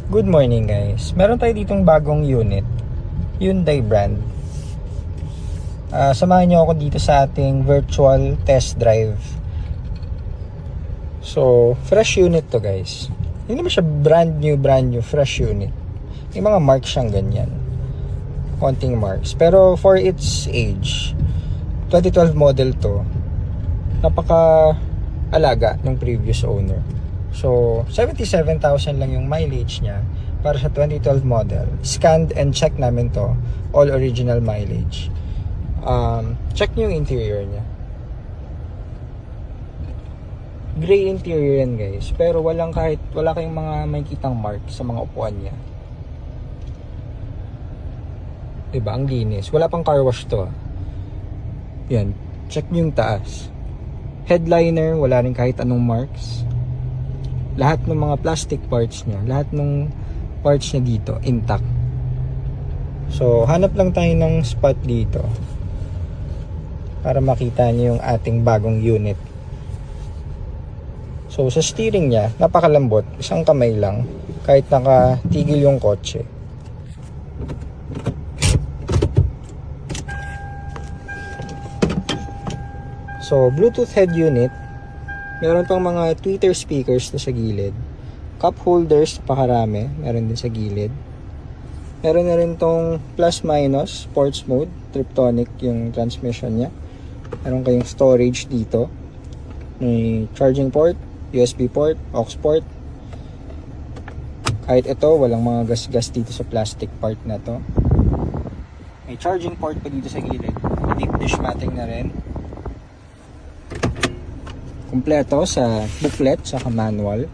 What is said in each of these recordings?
Good morning guys. Meron tayo ditong bagong unit, Hyundai brand. Samahan niyo ako dito sa ating virtual test drive. So, fresh unit to guys. Hindi naman siya brand new fresh unit. May mga marks siyang ganyan. Konting marks. Pero for its age, 2012 model to. Napaka alaga ng previous owner. So, 77,000 lang yung mileage niya para sa 2012 model. Scanned and check namin to. All original mileage. Check nyo yung interior niya. Gray interior yan guys. Pero wala kayong mga makikitang mark sa mga upuan niya. Diba? Ang linis. Wala pang car wash to. Yan. Check nyo yung taas. Headliner. Wala rin kahit anong marks. Lahat ng mga plastic parts niya, lahat ng parts niya dito intact. So hanap lang tayo ng spot dito para makita niyo yung ating bagong unit. So sa steering niya, napakalambot, isang kamay lang kahit nakatigil yung kotse. So Bluetooth head unit. Meron pang mga tweeter speakers na sa gilid. Cup holders, pakarami. Meron din sa gilid. Meron na rin tong plus minus, sports mode, Triptonic yung transmission niya. Meron kayong storage dito. May charging port, USB port, aux port. Kahit ito, walang mga gas-gas dito sa plastic part na to. May charging port pa dito sa gilid. Deep dish matting na rin. Kompleto sa booklet, sa manual.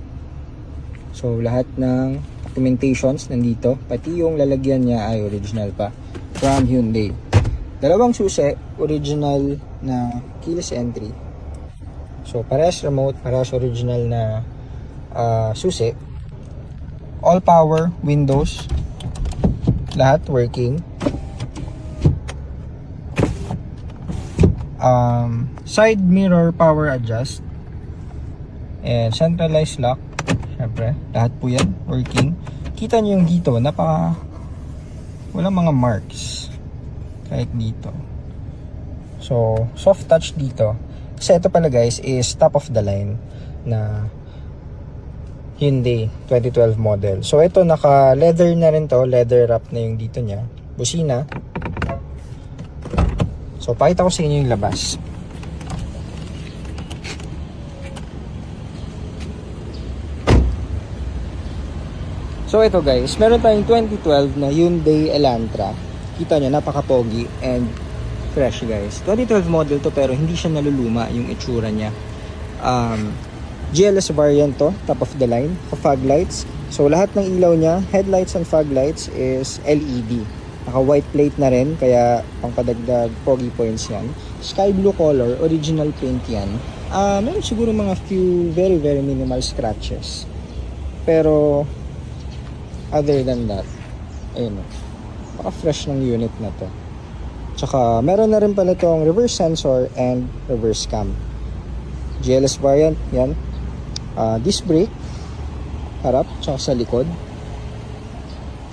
So lahat ng documentations nandito, pati yung lalagyan niya ay original pa from Hyundai. Dalawang susi, original na keyless entry. So parehas remote, parehas original na susi. All power windows, lahat working. Side mirror power adjust and centralized lock. Syempre, lahat po yan working. Kita nyo yung dito, walang mga marks kahit dito. So soft touch dito kasi ito pala guys is top of the line na Hyundai 2012 model. So ito naka leather na rin to, leather wrap na yung dito nya. Busina. So pakita ko sa inyo yung labas. So ito guys, meron tayong 2012 na Hyundai Elantra. Kita nyo, napaka-pogi and fresh guys. 2012 model to pero hindi siya naluluma yung itsura niya. GLS variant to, top of the line. Fog lights. So lahat ng ilaw niya, headlights and fog lights is LED. Naka-white plate na rin, kaya pangpadagdag pogi points yan. Sky blue color, original paint yan. Meron siguro mga few very minimal scratches. Pero other than that, ayun o, paka-fresh ng unit na to. Tsaka meron na rin pala itong reverse sensor and reverse cam. GLS variant, yan. Disc brake, harap, tsaka sa likod.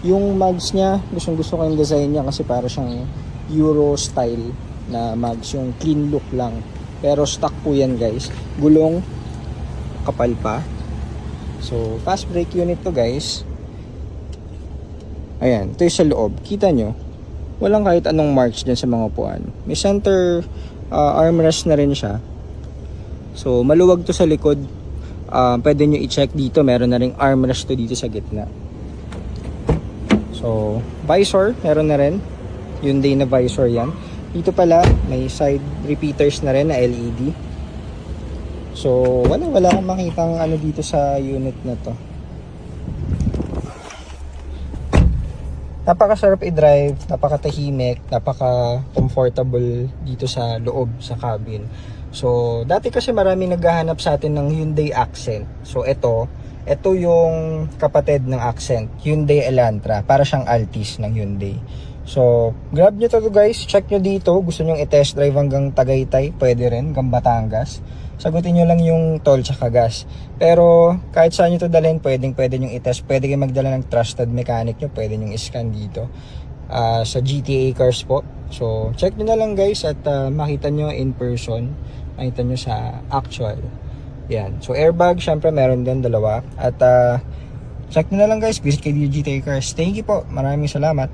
Yung mags niya, gusto ko yung design niya kasi para siyang Euro style na mags, yung clean look lang. Pero stock po yan guys. Gulong, kapal pa. So, fast brake unit to guys. Ayan, ito yung sa loob. Kita nyo, walang kahit anong marks dyan sa mga upuan. May center armrest na rin siya. So, maluwag to sa likod. Pwede nyo i-check dito. Meron na rin armrest to dito sa gitna. So, visor, meron na rin. Hyundai na visor yan. Dito pala, may side repeaters na rin na LED. So, wala akong makitang ano dito sa unit na to. Napakasarap i-drive, napakatahimik, napaka-comfortable dito sa loob, sa cabin. So, dati kasi maraming naghahanap sa atin ng Hyundai Accent. So, ito yung kapatid ng Accent, Hyundai Elantra. Para siyang Altis ng Hyundai. So, grab nyo to guys, check nyo dito. Gusto nyo i-test drive hanggang Tagaytay, pwede rin, hanggang Batangas. sagutin nyo lang yung toll tsaka gas. Pero kahit saan nyo to dalhin, pwede nyo i-test. Pwede kayo magdala ng trusted mechanic nyo, pwede nyo i-scan dito sa GTA Cars po. So check nyo na lang guys at makita nyo in person, makita nyo sa actual. Yan. So airbag, syempre meron din dalawa. At check nyo na lang guys, visit kayo dito GTA Cars. Thank you po, maraming salamat.